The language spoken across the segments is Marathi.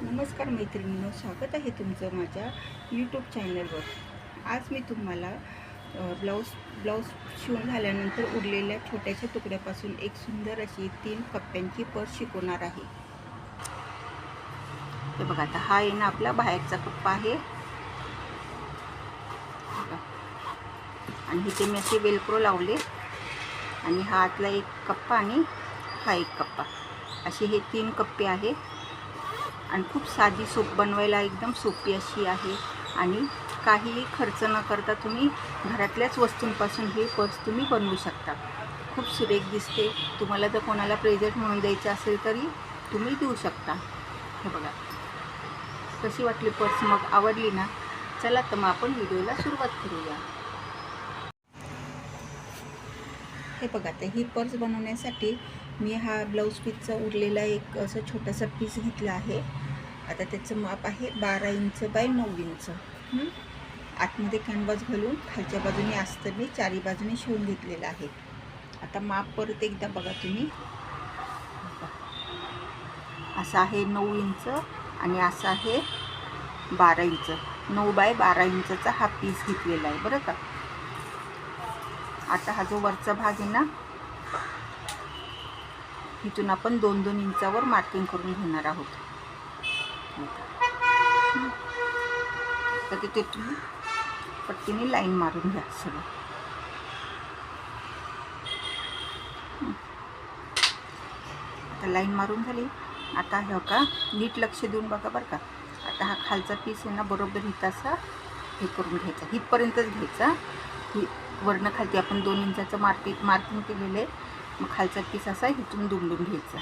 नमस्कार मैत्रिणींनो, स्वागत आहे तुमचं माझ्या यूट्यूब चॅनलवर। आज मी तुम्हाला ब्लाऊज शिवून झाल्यानंतर उरलेल्या छोट्याशा तुकड्यापासून एक सुंदर अशी 3 कप्प्यांची पर्स शिकवणार आहे। हे बघा, आता हा आहे ना आपला बाहेरचा कप्पा आहे आणि इथे मी असे वेलक्रो लावले आणि हा आतला एक कप्पा आणि हा एक कप्पा, असे हे 3 कप्पे आहे आणि खूप साधी सोप बनवायला एकदम सोपी अशी आहे आणि काहीही खर्च न करता तुम्ही घरातल्याच वस्तूंपासून हे पर्स तुम्ही बनवू शकता। खूप सुरेख दिसते। तुम्हाला जर कोणाला प्रेझेंट म्हणून द्यायचे असेल तरी तुम्ही देऊ शकता। हे बघा कशी वाटली पर्स, मग आवडली ना? चला तर मग आपण व्हिडिओला सुरुवात करूया। हे बघा, तर ही पर्स बनवण्यासाठी मी हा ब्लाऊज पीसचा उरलेला एक असं छोटासा पीस घेतला आहे। आता त्याचं माप आहे 12 इंच बाय 9 इंच। आतमध्ये कॅनव्हास घालून खालच्या बाजूने अस्तर मी चारी बाजूने शिवून घेतलेला आहे। आता माप परत एकदा बघा तुम्ही, असा आहे 9 इंच आणि असा आहे 12 इंच। 9 बाय 12 इंचचा हा पीस घेतलेला आहे बरं का। आता हा जो वरचा भाग आहे ना, इथून आपण 2-2 इंचावर मार्किंग करून घेणार आहोत। तर तिथे तुम्ही पट्टीने लाईन मारून घ्या सगळं। आता लाईन मारून झाली। आता हे का नीट लक्ष देऊन बघा बरं का। आता हा खालचा पीस आहे ना, बरोबर इथं असा हे करून घ्यायचा, इथपर्यंतच घ्यायचा। वरनं खालती आपण 2 इंचाचं मार्किंग केलेलं आहे, मग खालचा पीस असा इथून दुमडून घ्यायचा।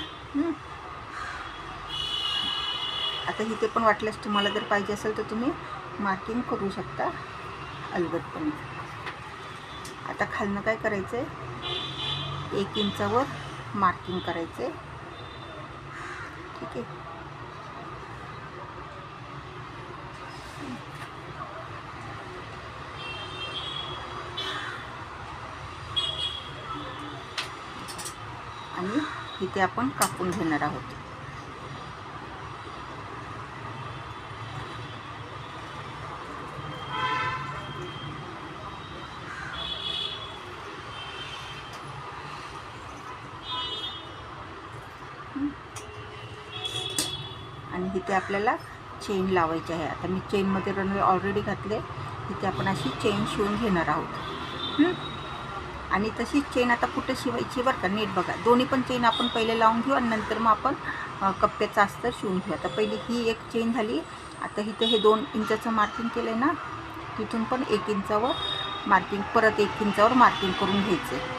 आता इथे पण वाटल्यास तुम्हाला जर पाहिजे असेल तर तुम्ही मार्किंग करू शकता अलगदपणे। आता खालनं काय करायचं आहे, 1 इंचावर मार्किंग करायचं आहे, ठीक आहे। आणि इथे आपण कापून घेणार आहोत। आणि इथे आपल्याला चेन लावायची आहे। आता मी चेनमध्ये रनवे ऑलरेडी घातले, इथे आपण अशी चेन शिवून घेणार आहोत। आणि तशीच चेन आता कुठे शिवायची बरं का, नीट बघा। दोन्ही पण चेन आपण पहिले लावून घेऊ आणि नंतर मग आपण कप्प्याचा अस्तर शिवून घेऊ। आता पहिली ही एक चेन झाली। आता इथे हे 2 इंचाचं मार्किंग केलं आहे ना, तिथून पण 1 इंचावर मार्किंग, परत 1 इंचावर मार्किंग करून घ्यायचं आहे।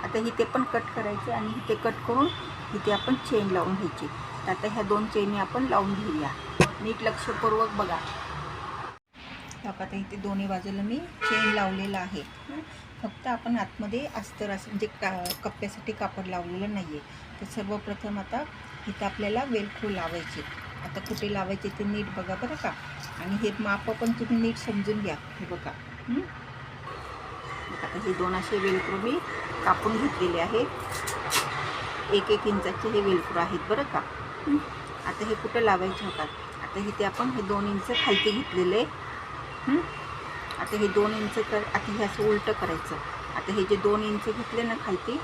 आता इथे पण कट करायचे आणि इथे कट करून इथे आपण चेन लावून घ्यायची। तर आता ह्या 2 चेनी आपण लावून घेऊया, नीट लक्षपूर्वक बघा। आता इथे दोन्ही बाजूला मी चेन लावलेला आहे। फक्त आपण आतमध्ये अस्तर असं म्हणजे कप्प्यासाठी कापड लावलेलं नाही आहे। तर सर्वप्रथम आता इथं आपल्याला वेलक्रो लावायचे। आता कुठे लावायचे ते नीट बघा बरं का, आणि हे माप पण तुम्ही नीट समजून घ्या। हे बघा, आता हे 2 असे वेलक्रो मी कापून घेतलेले आहेत। 1-1 इंचाचे हे वेलक्रो आहेत बरं का। आता हे कुठं लावायचे होतात, आता इथे आपण हे 2 इंच खालती घेतलेले। आता हे 2 इंच आता हे असं उलटं करायचं। आता हे जे 2 इंच घेतले ना खालती,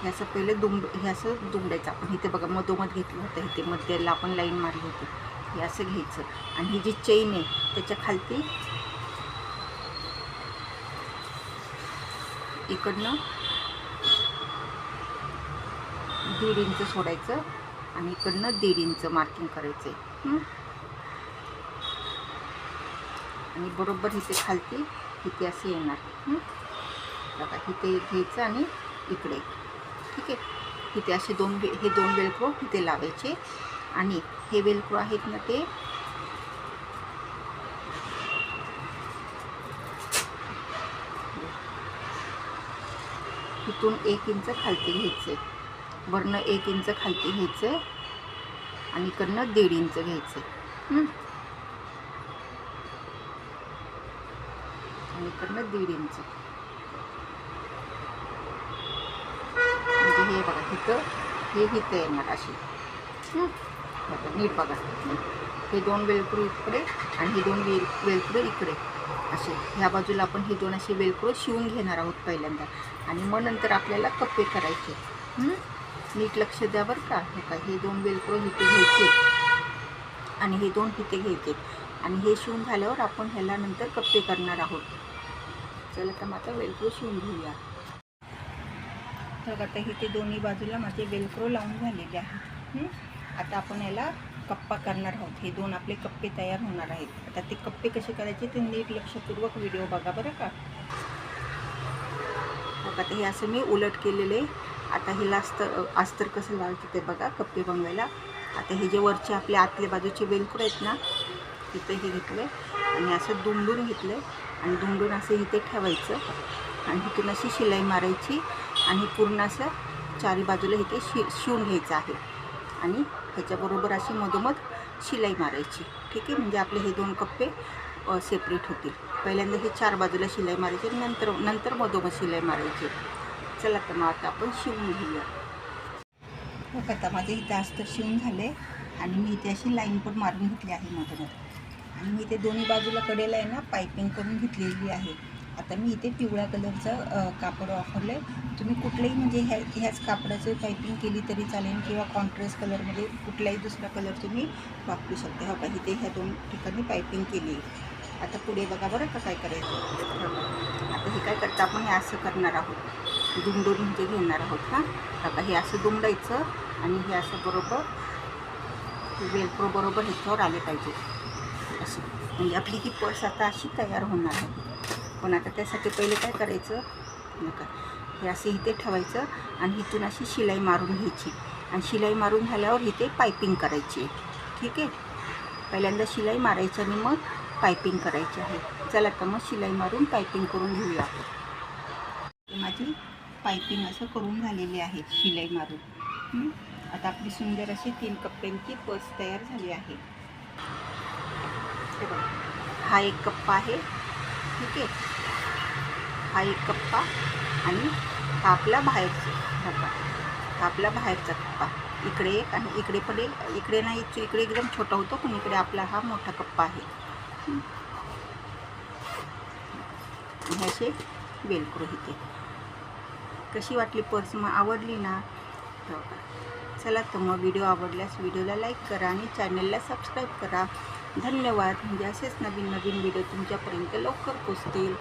हे असं पहिले हे असं दुमडायचं आपण। इथे बघा मधोमध घेतलं होतं, इथे मध्यला आपण लाईन मारली होती। हे असं घ्यायचं आणि ही जी चेन आहे त्याच्या खालती इकडनं 1.5 इंच सोडायचं आणि इकडनं 1.5 इंच मार्किंग करायचं आणि बरोबर इथे खालती इथे असं येणार। बघा इथे घ्यायचं आणि इकडे, ठीक आहे। इथे असे हे 2 वेलक्रो इथे लावायचे आणि हे वेलक्रो आहेत ना, ते इथून 1 इंच खालती घ्यायचे, वरनं 1 इंच खालती घ्यायचं आणि इकडनं 1.5 इंच घ्यायचं। आणि इकडनं 1.5 इंच. म्हणजे हे बघा इथं हे इथं येणार अशी. बघा नीट बघा, हे 2 वेलक्रो इकडे आणि हे 2 वेलक्रो इकडे असे. ह्या बाजूला आपण हे 2 असे वेलक्रो शिवून घेणार आहोत पहिल्यांदा, आणि मग नंतर आपल्याला कप्पे करायचे. नीट लक्ष द्या बरं का. हे 2 वेलक्रो इथे घ्यायचे आणि हे 2 इथे घ्यायचे, आणि हे शिवून झाल्यावर आपण ह्याला नंतर कप्पे करणार आहोत. चला तर मग आता वेलक्रो शिवून घेऊया. तर आता इथे दोन्ही बाजूला माझे वेलक्रो लावून झालेले आहे. आता आपण याला कप्पा करणार आहोत. हे 2 आपले कप्पे तयार होणार आहेत. आता ते कप्पे कसे करायचे ते नीट लक्षपूर्वक व्हिडिओ बघा बरं का. आता हे असं मी उलट केलेले. आता हे अस्तर कसं लावायचं ते बघा कप्पे बनवायला. आता हे जे वरचे आपले आतल्या बाजूचे वेलक्रो आहेत ना, इथे हे घेतले आणि असं दुमडून घेतलं आणि दुमडून असं इथे ठेवायचं आणि इथून अशी शिलाई मारायची आणि पूर्ण असं चारी बाजूला इथे शिवून घ्यायचं आहे आणि ह्याच्याबरोबर अशी मधोमध शिलाई मारायची. ठीक आहे, म्हणजे आपले हे 2 कप्पे सेपरेट होतील. पहिल्यांदा हे 4 बाजूला शिलाई मारायची, नंतर मधोमध शिलाई मारायची. चला तर मग आता आपण शिवून घेऊया. बघा आता माझे इथे अस्तर शिवून झाले आणि मी इथे अशी लाईन पण मारून घेतली आहे मधोमध, आणि मी इथे दोन्ही बाजूला कडेला आहे ना पायपिंग करून घेतलेली आहे. आता मी इथे पिवळ्या कलरचं कापड वापरलं आहे. तुम्ही कुठलंही म्हणजे ह्याच कापडाचं पायपिंग केली तरी चालेल, किंवा कॉन्ट्रास्ट कलरमध्ये कुठलाही दुसरा कलर तुम्ही वापरू शकता. हो का, इथे ह्या 2 ठिकाणी पायपिंग केली आहे. आता पुढे बघा बरं का काय करायचं. आता हे काय करतं आपण हे असं करणार आहोत, दुमडून म्हणजे घेणार आहोत. बघा हे असं दुमडायचं आणि हे असं बरोबर वेलक्रो बरोबर ह्याच्यावर आले पाहिजे असं, म्हणजे आपली ही पर्स आता अशी तयार होणार आहे. पण आता त्यासाठी पहिले काय करायचं, नका हे असे इथे ठेवायचं आणि इथून अशी शिलाई मारून घ्यायची, आणि शिलाई मारून झाल्यावर इथे पायपिंग करायची. ठीक आहे, पहिल्यांदा शिलाई मारायची आणि मग पायपिंग करायची आहे. चला तर मग शिलाई मारून पायपिंग करून घेऊया. माझी पायपिंग असं करून झालेली आहे शिलाई मारून. आता आपली सुंदर अशी 3 कप्प्यांची पर्स तयार झाली आहे. हा एक कप्पा आहे. ठीक आहे, हा एक कप्पा आणि हा आपला बाहेरचा कप्पा, हा आपला बाहेरचा कप्पा. इकडे एक आणि इकडे पण एक. इकडे नाही, इकडे एकदम छोटा होतो, पण इकडे आपला हा मोठा कप्पा आहे. हे असे वेलक्रो इथे. कशी वाटली पर्स, मग आवडली ना? चला तर मग व्हिडिओ आवडल्यास व्हिडिओला लाईक करा आणि चॅनलला सबस्क्राईब करा. धन्यवाद. म्हणजे असेच नवीन व्हिडिओ तुमच्यापर्यंत लवकर पोचतील.